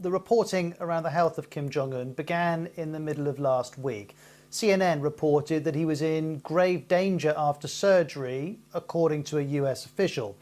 the reporting around the health of Kim Jong began in the middle of last week. CNN reported that he was in grave danger after surgery, according to a US official.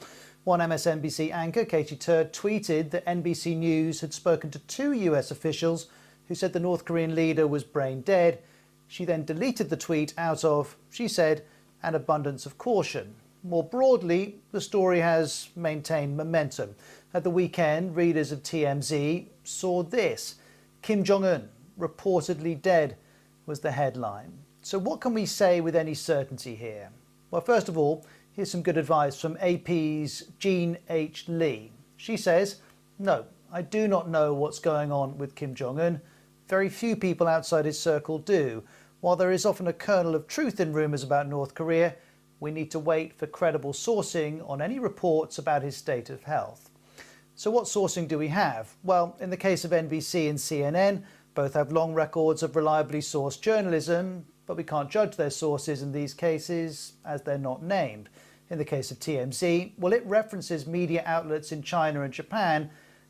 One MSNBC anchor, Katie Turd, tweeted that NBC News had spoken to two US officials who said the North Korean leader was brain dead. She then deleted the tweet out of, she said, an abundance of caution. More broadly, the story has maintained momentum. At the weekend, readers of TMZ saw this: Kim Jong-un, reportedly dead, was the headline. So what can we say with any certainty here? Well, first of all, here's some good advice from AP's Jean H. Lee. She says, no, I do not know what's going on with Kim Jong-un. Very few people outside his circle do. While there is often a kernel of truth in rumours about North Korea, we need to wait for credible sourcing on any reports about his state of health. So what sourcing do we have? Well, in the case of NBC and CNN, both have long records of reliably sourced journalism, but we can't judge their sources in these cases as they're not named. In the case of TMZ, well, it references media outlets in China and Japan,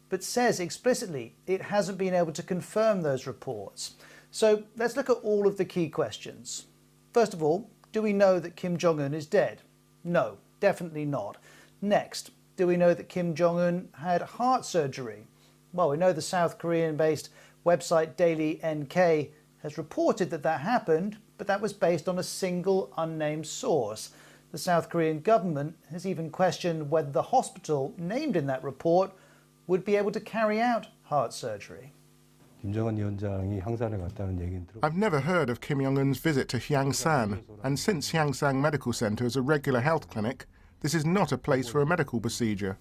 but says explicitly it hasn't been able to confirm those reports. So let's look at all of the key questions. First of all, do we know that Kim Jong-un is dead? No, definitely not. Next, do we know that Kim Jong-un had heart surgery? Well, we know the South Korean-based website Daily NK has reported that that happened, but that was based on a single unnamed source. The South Korean government has even questioned whether the hospital named in that report would be able to carry out heart surgery. I've never heard of Kim Jong-un's visit to Hyeongsan, and since Hyeongsan Medical Center is a regular health clinic, this is not a place for a medical procedure.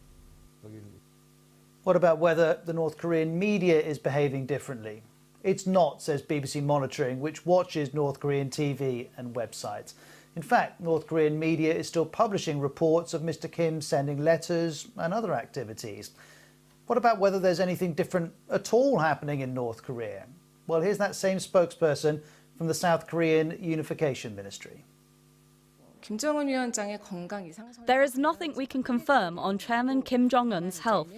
What about whether the North Korean media is behaving differently? It's not, says BBC Monitoring, which watches North Korean TV and websites. In fact, North Korean media is still publishing reports of Mr. Kim sending letters and other activities. What about whether there's anything different at all happening in North Korea? Well, here's that same spokesperson from the South Korean Unification Ministry. There is nothing we can confirm on Chairman Kim Jong-un's health.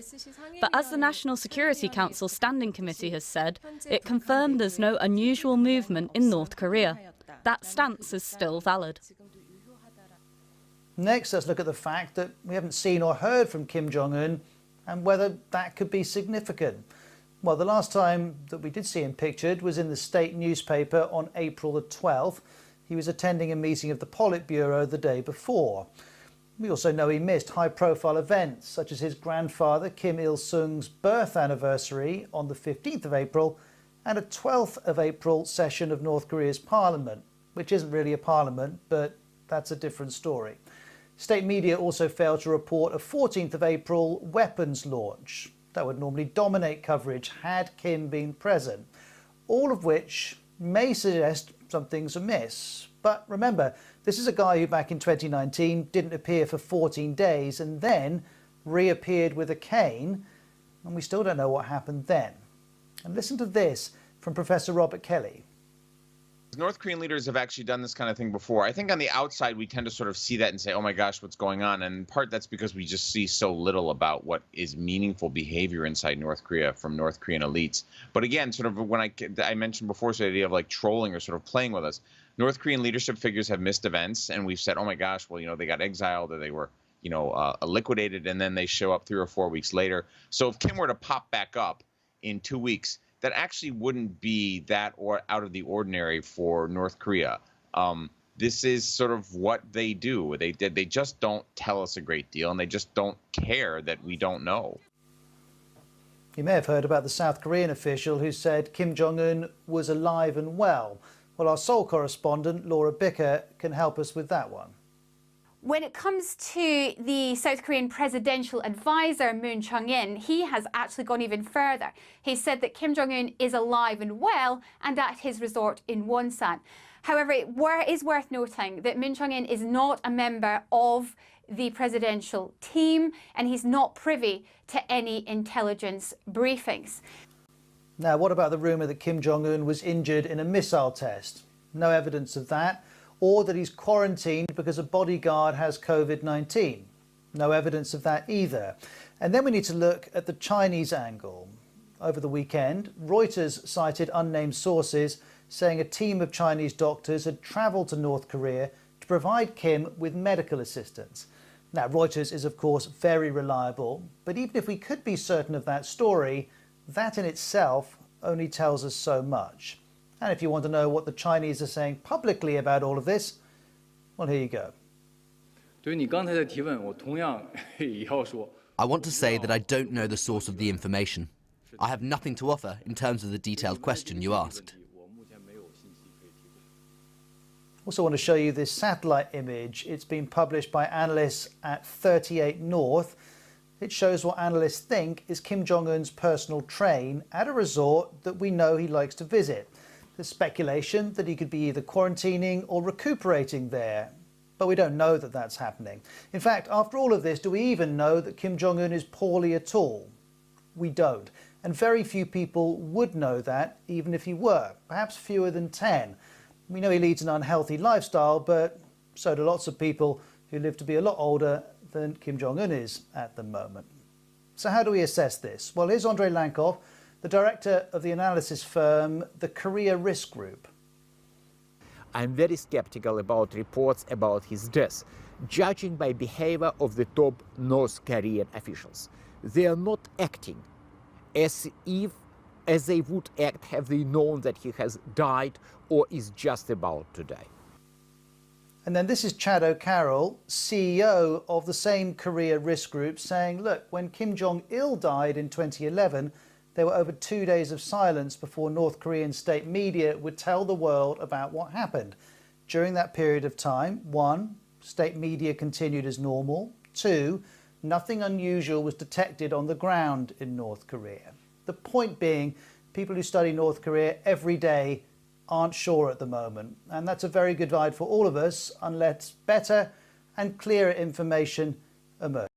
But as the National Security Council Standing Committee has said, it confirmed there's no unusual movement in North Korea. That stance is still valid. Next, let's look at the fact that we haven't seen or heard from Kim Jong-un and whether that could be significant. Well, the last time that we did see him pictured was in the state newspaper on April the 12th. He was attending a meeting of the Politburo the day before. We also know he missed high-profile events such as his grandfather Kim Il-sung's birth anniversary on the 15th of April and a 12th of April session of North Korea's parliament, which isn't really a parliament, but that's a different story. State media also failed to report a 14th of April weapons launch that would normally dominate coverage had Kim been present, all of which may suggest something's amiss. But remember, this is a guy who back in 2019 didn't appear for 14 days and then reappeared with a cane, and we still don't know what happened then. And listen to this from Professor Robert Kelly. North Korean leaders have actually done this kind of thing before. I think on the outside, we tend to sort of see that and say, oh my gosh, what's going on? And in part, that's because we just see so little about what is meaningful behavior inside North Korea from North Korean elites. But again, sort of when I mentioned before, so the idea of like trolling or sort of playing with us, North Korean leadership figures have missed events. And we've said, oh my gosh, well, they got exiled or they were, liquidated, and then they show up 3 or 4 weeks later. So if Kim were to pop back up in 2 weeks, that actually wouldn't be that or out of the ordinary for North Korea. This is sort of what they do. They just don't tell us a great deal, and they just don't care that we don't know. You may have heard about the South Korean official who said Kim Jong-un was alive and well. Well, our Seoul correspondent, Laura Bicker, can help us with that one. When it comes to the South Korean presidential advisor, Moon Chang-in, he has actually gone even further. He said that Kim Jong-un is alive and well and at his resort in Wonsan. However, it is worth noting that Moon Chang-in is not a member of the presidential team and he's not privy to any intelligence briefings. Now, what about the rumour that Kim Jong-un was injured in a missile test? No evidence of that. Or that he's quarantined because a bodyguard has COVID-19. No evidence of that either. And then we need to look at the Chinese angle. Over the weekend, Reuters cited unnamed sources saying a team of Chinese doctors had travelled to North Korea to provide Kim with medical assistance. Now, Reuters is, of course, very reliable, but even if we could be certain of that story, that in itself only tells us so much. And if you want to know what the Chinese are saying publicly about all of this, well, here you go. I want to say that I don't know the source of the information. I have nothing to offer in terms of the detailed question you asked. Also want to show you this satellite image. It's been published by analysts at 38 North. It shows what analysts think is Kim Jong-un's personal train at a resort that we know he likes to visit. There's speculation that he could be either quarantining or recuperating there, but we don't know that that's happening. In fact, after all of this, do we even know that Kim Jong-un is poorly at all? We don't. And very few people would know that, even if he were, perhaps fewer than 10. We know he leads an unhealthy lifestyle, but so do lots of people who live to be a lot older than Kim Jong-un is at the moment. So how do we assess this? Well, here's Andrei Lankov, the director of the analysis firm, the Korea Risk Group. I'm very skeptical about reports about his death, judging by behavior of the top North Korean officials. They are not acting as they would act have they known that he has died or is just about to die. And then this is Chad O'Carroll, CEO of the same Korea Risk Group, saying, look, when Kim Jong-il died in 2011, there were over 2 days of silence before North Korean state media would tell the world about what happened. During that period of time, 1, state media continued as normal. 2, nothing unusual was detected on the ground in North Korea. The point being, people who study North Korea every day aren't sure at the moment. And that's a very good guide for all of us unless better and clearer information emerges.